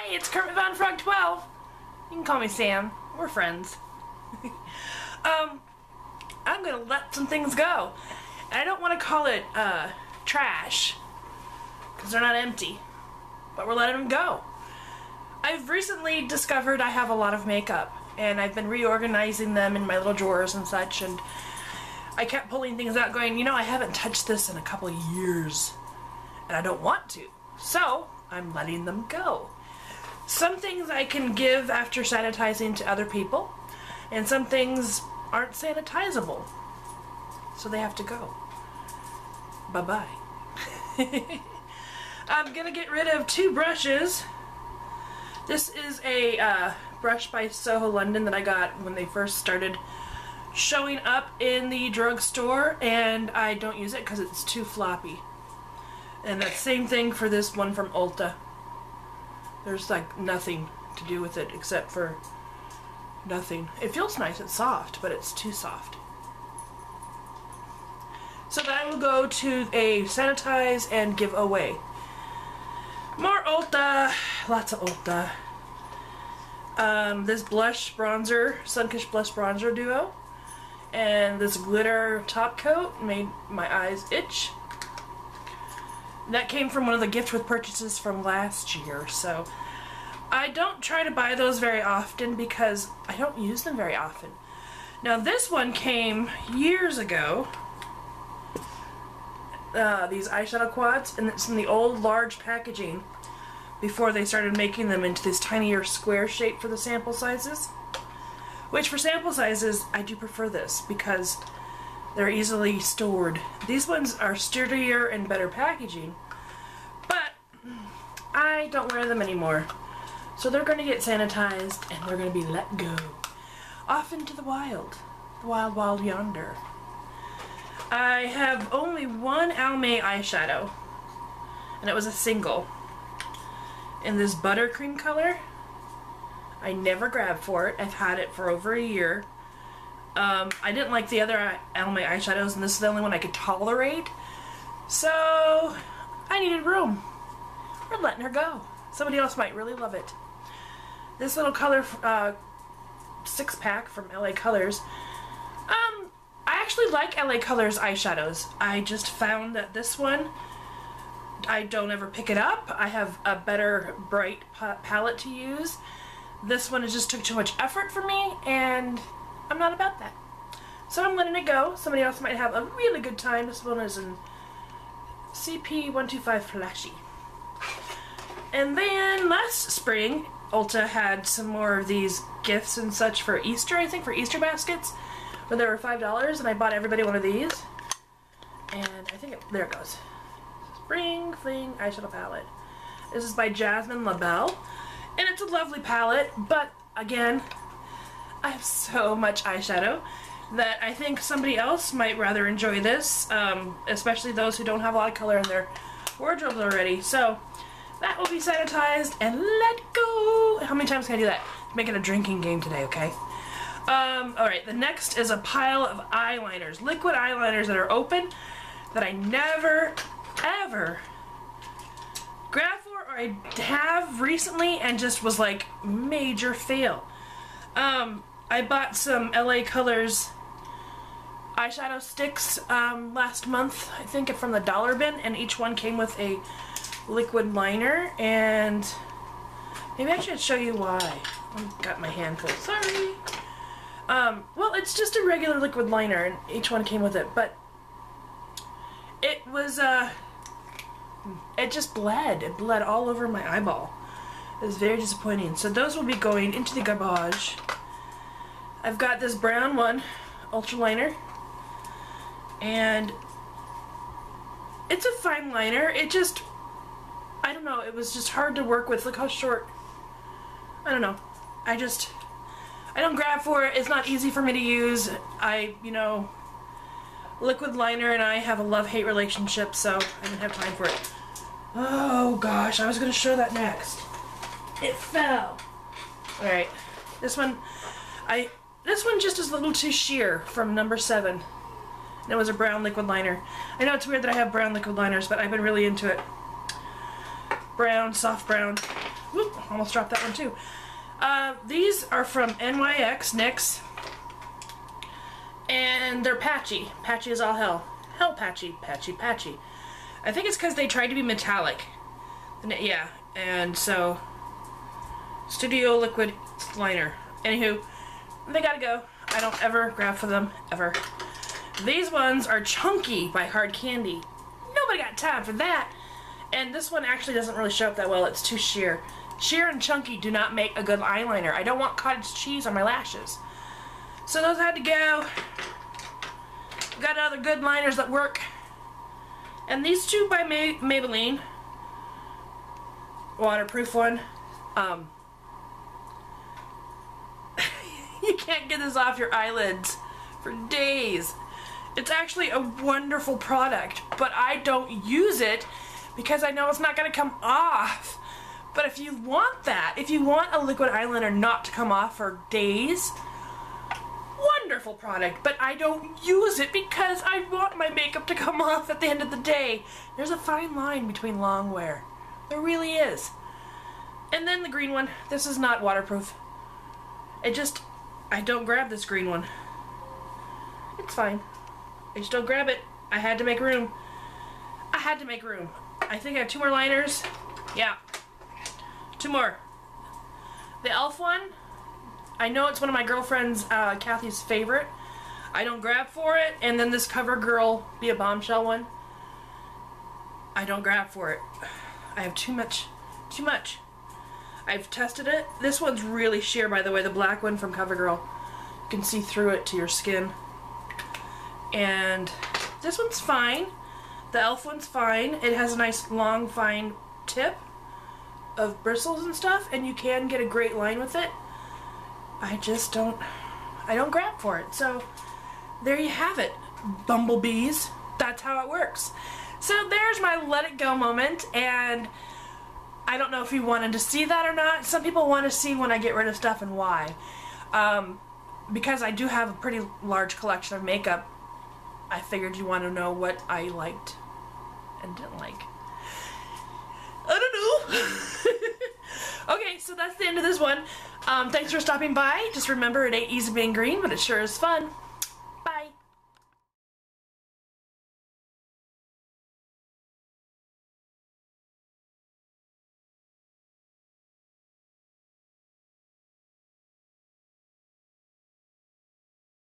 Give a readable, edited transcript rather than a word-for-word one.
Hey, it's Kermit Von Frog 12. You can call me Sam. We're friends. I'm gonna let some things go. And I don't want to call it trash, because they're not empty, but we're letting them go. I've recently discovered I have a lot of makeup, and I've been reorganizing them in my little drawers and such, and I kept pulling things out going, you know, I haven't touched this in a couple of years, and I don't want to. So, I'm letting them go. Some things I can give after sanitizing to other people, and some things aren't sanitizable, so they have to go. Bye-bye. I'm gonna get rid of 2 brushes. This is a brush by Soho London that I got when they first started showing up in the drugstore, and I don't use it because it's too floppy. And that same thing for this one from Ulta. There's like nothing to do with it except for nothing. It feels nice, it's soft, but it's too soft. So that will go to a sanitize and give away. More Ulta, lots of Ulta. This blush bronzer, Sunkish blush bronzer duo, and this glitter top coat made my eyes itch. That came from one of the gift with purchases from last year, so I don't try to buy those very often because I don't use them very often. Now this one came years ago, these eyeshadow quads, and it's in the old large packaging before they started making them into this tinier square shape for the sample sizes. Which for sample sizes, I do prefer this because they're easily stored. These ones are sturdier and better packaging, but I don't wear them anymore. So they're going to get sanitized and they're going to be let go. Off into the wild wild yonder. I have only one Almay eyeshadow, and it was a single in this buttercream color. I never grabbed for it. I've had it for over a year. I didn't like the other Almay eyeshadows, and this is the only one I could tolerate. So I needed room. We're letting her go. Somebody else might really love it. This little color 6-pack from LA Colors. I actually like LA Colors eyeshadows. I just found that this one, I don't ever pick it up. I have a better bright palette to use. This one just took too much effort for me, and I'm not about that. So I'm letting it go. Somebody else might have a really good time. This one is in CP125 Flashy. And then last spring, Ulta had some more of these gifts and such for Easter, I think for Easter baskets, where they were $5, and I bought everybody one of these. And I think there it goes. Spring Fling eyeshadow palette. This is by Jasmine LaBelle, and it's a lovely palette, but again, I have so much eyeshadow that I think somebody else might rather enjoy this, especially those who don't have a lot of color in their wardrobes already. So that will be sanitized and let go. How many times can I do that? Make it a drinking game today, okay? Alright, the next is a pile of eyeliners. Liquid eyeliners that are open that I never, ever grabbed for, or I have recently and just was like, major fail. I bought some LA Colors eyeshadow sticks last month, I think from the dollar bin, and each one came with a liquid liner, and maybe I should show you why. I've got my hand full, sorry. Well, it's just a regular liquid liner, and each one came with it, but it was, it just bled. It bled all over my eyeball. It was very disappointing. So those will be going into the garbage. I've got this brown one, ultra liner, and it's a fine liner. It just, I don't know, it was just hard to work with. Look how short. I don't know. I don't grab for it. It's not easy for me to use. You know, liquid liner and I have a love-hate relationship, so I didn't have time for it. Oh gosh, I was going to show that next. It fell. Alright, this one just is a little too sheer from number 7. And it was a brown liquid liner. I know it's weird that I have brown liquid liners, but I've been really into it. Brown, soft brown. Whoop, almost dropped that one too. These are from NYX. And they're patchy. Patchy as all hell. Hell patchy. Patchy. I think it's because they tried to be metallic. Yeah, and so... Studio Liquid Liner. Anywho, they gotta go. I don't ever grab for them, ever. These ones are Chunky by Hard Candy. Nobody got time for that. And this one actually doesn't really show up that well. It's too sheer. Sheer and chunky do not make a good eyeliner. I don't want cottage cheese on my lashes. So those had to go. Got other good liners that work. And these two by Maybelline. Waterproof one. You can't get this off your eyelids for days. It's actually a wonderful product, but I don't use it because I know it's not going to come off. But if you want that, if you want a liquid eyeliner not to come off for days, wonderful product, but I don't use it because I want my makeup to come off at the end of the day. There's a fine line between long wear. There really is. And then the green one. This is not waterproof. I don't grab this green one. It's fine. I just don't grab it. I had to make room. I had to make room. I think I have 2 more liners. Yeah. 2 more. The e.l.f. one, I know it's one of my girlfriend's, Kathy's favorite. I don't grab for it. And then this CoverGirl Be a Bombshell one, I don't grab for it. I have too much. I've tested it. This one's really sheer, by the way, the black one from CoverGirl. You can see through it to your skin. And this one's fine. The e.l.f. one's fine. It has a nice long, fine tip of bristles and stuff, and you can get a great line with it. I don't grab for it. So there you have it, bumblebees. That's how it works. So there's my let it go moment, and I don't know if you wanted to see that or not. Some people want to see when I get rid of stuff and why. Because I do have a pretty large collection of makeup, I figured you want to know what I liked and didn't like. I don't know. Okay, so that's the end of this one. Thanks for stopping by. Just remember, it ain't easy being green, but it sure is fun.